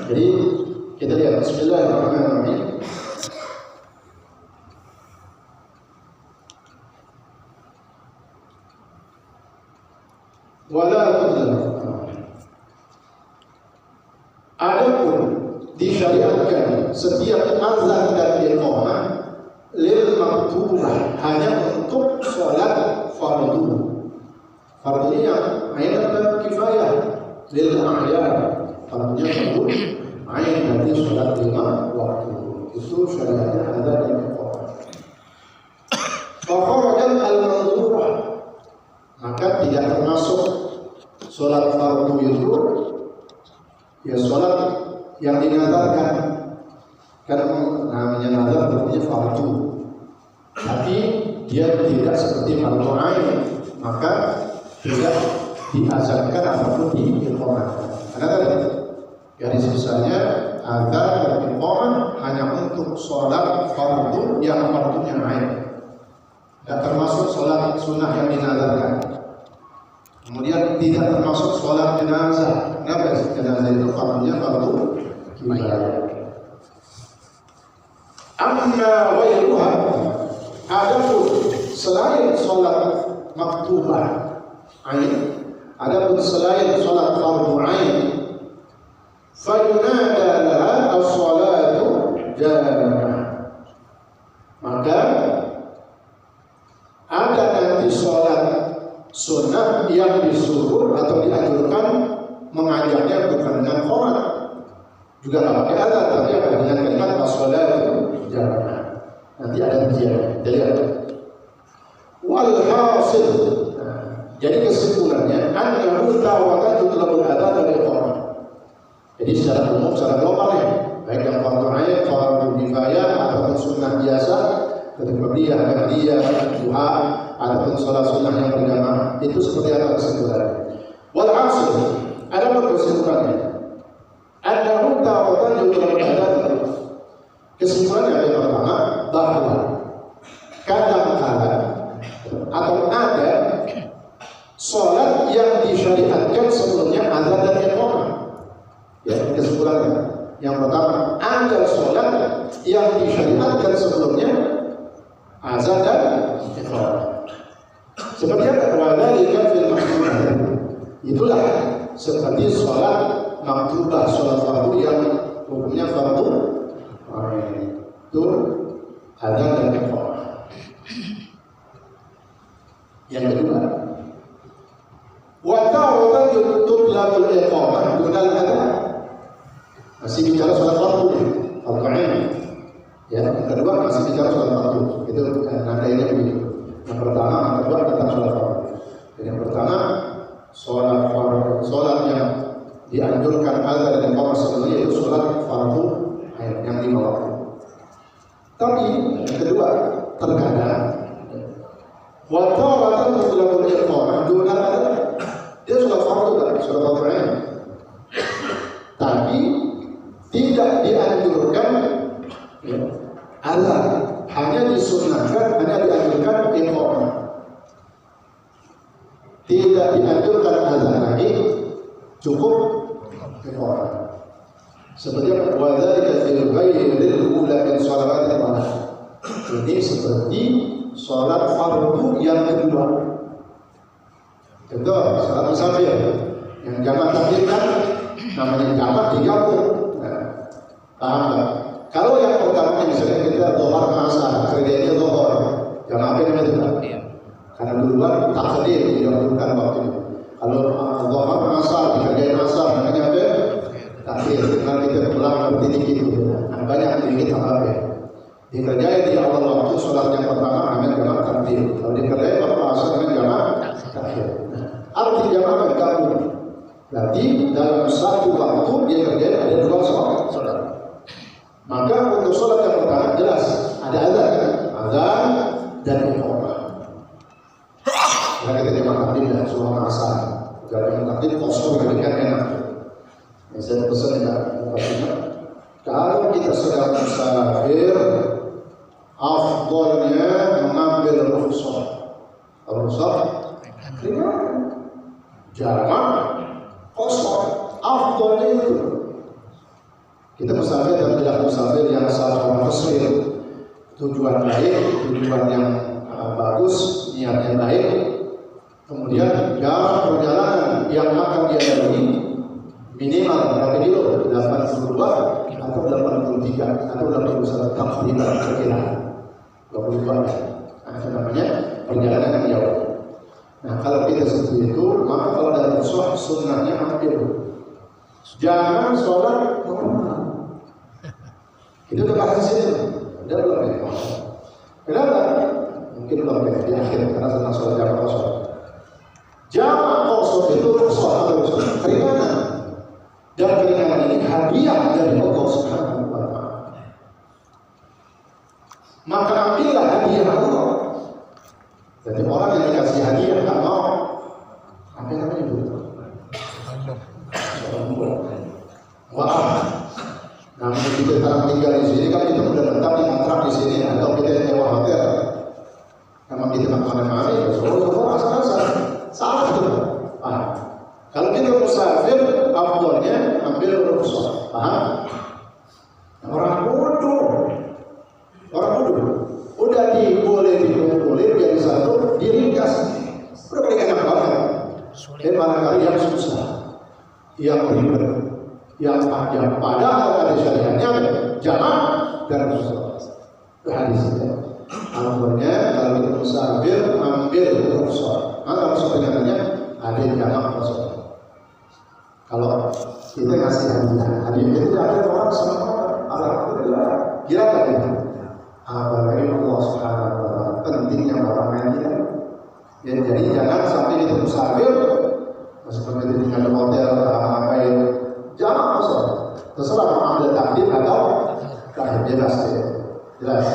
Jadi kita lihat Bismillahirrahmanirrahim. Wala tudlah. Adapun disyariatkan setiap azan dan iqamah lil maktubah hanya untuk sholat fardu. Fardu ini yang ain dan kifayah lil a'yan. Fardunya fardu ain berarti sholat 5 waktu. Itu syariatnya azan dan iqamah. Fakharajan al-mandhurah, maka tidak termasuk sholat fardu itu ya sholat yang dinazarkan. Karena namanya nazar berarti fardu, tapi dia tidak seperti fardu ain, maka tidak diazankan ataupun diiqamahkan. Karena tadi garis besarnya azan dan iqamah hanya untuk sholat fardu yang fardunya ain, tidak termasuk sholat sunnah yang dinazarkan. Kemudian tidak termasuk sholat jenazah. Kenapa? Jenazah itu fardunya fardu kifayah. Amma ghairuha, adapun selain sholat maktubah ain, adapun selain sholat fardu ain, fayunada laha as-sholatu jami'ah, maka ada nanti sholat sunnah yang disuruh atau dianjurkan mengajaknya bukan dengan qomat, juga tidak pakai azan, tapi ada dengan kalimat as-sholatu jami'ah. Nanti ada ujian. Jadi walhasil, jadi kesimpulannya annahu tawatan tutlabul adzan wal iqamah. Jadi secara umum, secara global ya, baik yang fardu ain, fardu kifayah ataupun sunnah biasa, ketika dia duha ataupun sholat sunnah yang berjamaah, itu seperti apa kesimpulannya? Walhasil, ada kesimpulannya annahu tawatan tutlabul adzan. Kesimpulannya yang pertama, bahwa kadang-kala atau ada sholat yang disyariatkan sebelumnya azan dan iqamah. Ya, kesimpulannya yang pertama, ada sholat yang disyariatkan sebelumnya azan dan iqamah. Seperti apa? Wadzalika fil maktubah. Itulah seperti sholat maktubah, sholat fardu yang hukumnya fardu itu azan dan iqamah. Yang kedua, wa ta'awatan tutlabul iqamah dunal adzan. Masih bicara sholat fardu ain. Ya, yang kedua masih bicara sholat fardu. Itu nadanya begitu. Yang pertama, yang kedua tentang sholat fardu. Yang pertama, sholat fardu, sholat yang dianjurkan azan dan iqamah sebelumnya itu sholat fardu yang 5 waktu. Tapi yang kedua, terkadang wa ta'atan tutlabul iqamah dunal adzan. Dia sholat fardu kan, sholat fardu ain. Tapi tidak dianjurkan azan, hanya disunnahkan, hanya dianjurkan iqamah. Tidak dianjurkan azan lagi, cukup iqamah. Seperti wadzalika fil ghairil ula min shalawatil malah. Ini seperti sholat fardu yang kedua. Contoh sholat musafir yang jamak takdim kan namanya jamak digabung. Nah, paham nggak? Kalau yang pertama misalnya kita dhuhur asar, kerjanya dhuhur, jamak apa itu kan? Karena duluan takdim didahulukan waktunya. Kalau dhuhur asar dikerjain asar namanya apa? Takdir. Karena kita pulang berdiri gitu. Nah, banyak dikit apa ya? Dikerjain di awal waktu sholat yang pertama namanya jamak takdir. Kalau dikerjain waktu asar namanya jamak takdir. Arti jamak bergabung. Berarti dalam satu waktu dia kerjain ada 2 sholat. Maka untuk sholat yang pertama jelas ada azan kan? Azan dan iqamah. Karena kita jamak takdir dan sholat asar. Jamak takdir kosong kan enak. Saya pesan ya, kalau kita sedang musafir, afdolnya mengambil rukhsah. Rukhsah, jamak kosong. Afdolnya itu Kita musafir dan tidak musafir yang salah taswir, tujuan baik, tujuan yang bagus, niatnya baik. Kemudian jarak perjalanan yang akan dia lalui minimal berapa kilo? 82 atau 83 atau 81 takriban perkiraan 22. Nah, itu namanya perjalanan yang jauh. Nah, kalau kita seperti itu, maka kalau dalam sunnahnya ambil. Jangan sholat normal. Itu udah bahas di sini. Udah belum ya? Kenapa? Mungkin belum ya di akhir karena tentang sholat jamak kosong. Jamak kosong itu sholat terus keringanan. Dan keringanan ini hadiah dari Allah Subhanahu wa Ta'ala. Maka ambillah hadiah Allah. Jadi orang yang dikasih hadiah nggak mau. Apa namanya itu? Wah. Nah, kita sekarang tinggal di sini kan kita sudah tetap di kontrak di sini atau kita yang nyewa hotel. Memang kita nggak kemana-mana ya, asal-asal salah itu. Kalau kita musafir, afdolnya ambil rukhsah. Paham? Nah, orang bodoh udah boleh jadi satu diringkas. Udah paling enak banget. Dan barangkali yang susah, yang ribet, yang panjang. Padahal ada syariatnya, jamak dan rukhsah. Itu hadisnya. Alhamdulillah kalau kita musafir ambil rukhsah. Maka rukhsah dengannya ada jamak rukhsah. Kalau kita ngasih hadiah itu ada orang sama alhamdulillah. Kira nggak kita? Apalagi Allah Subhanahu wa Ta'ala pentingnya orang ngajian. Ya, jadi jangan sampai kita musafir seperti itu tinggal di hotel ngapain. Jangan kosong. Terserah mau ambil takdir atau bebas. Jelas.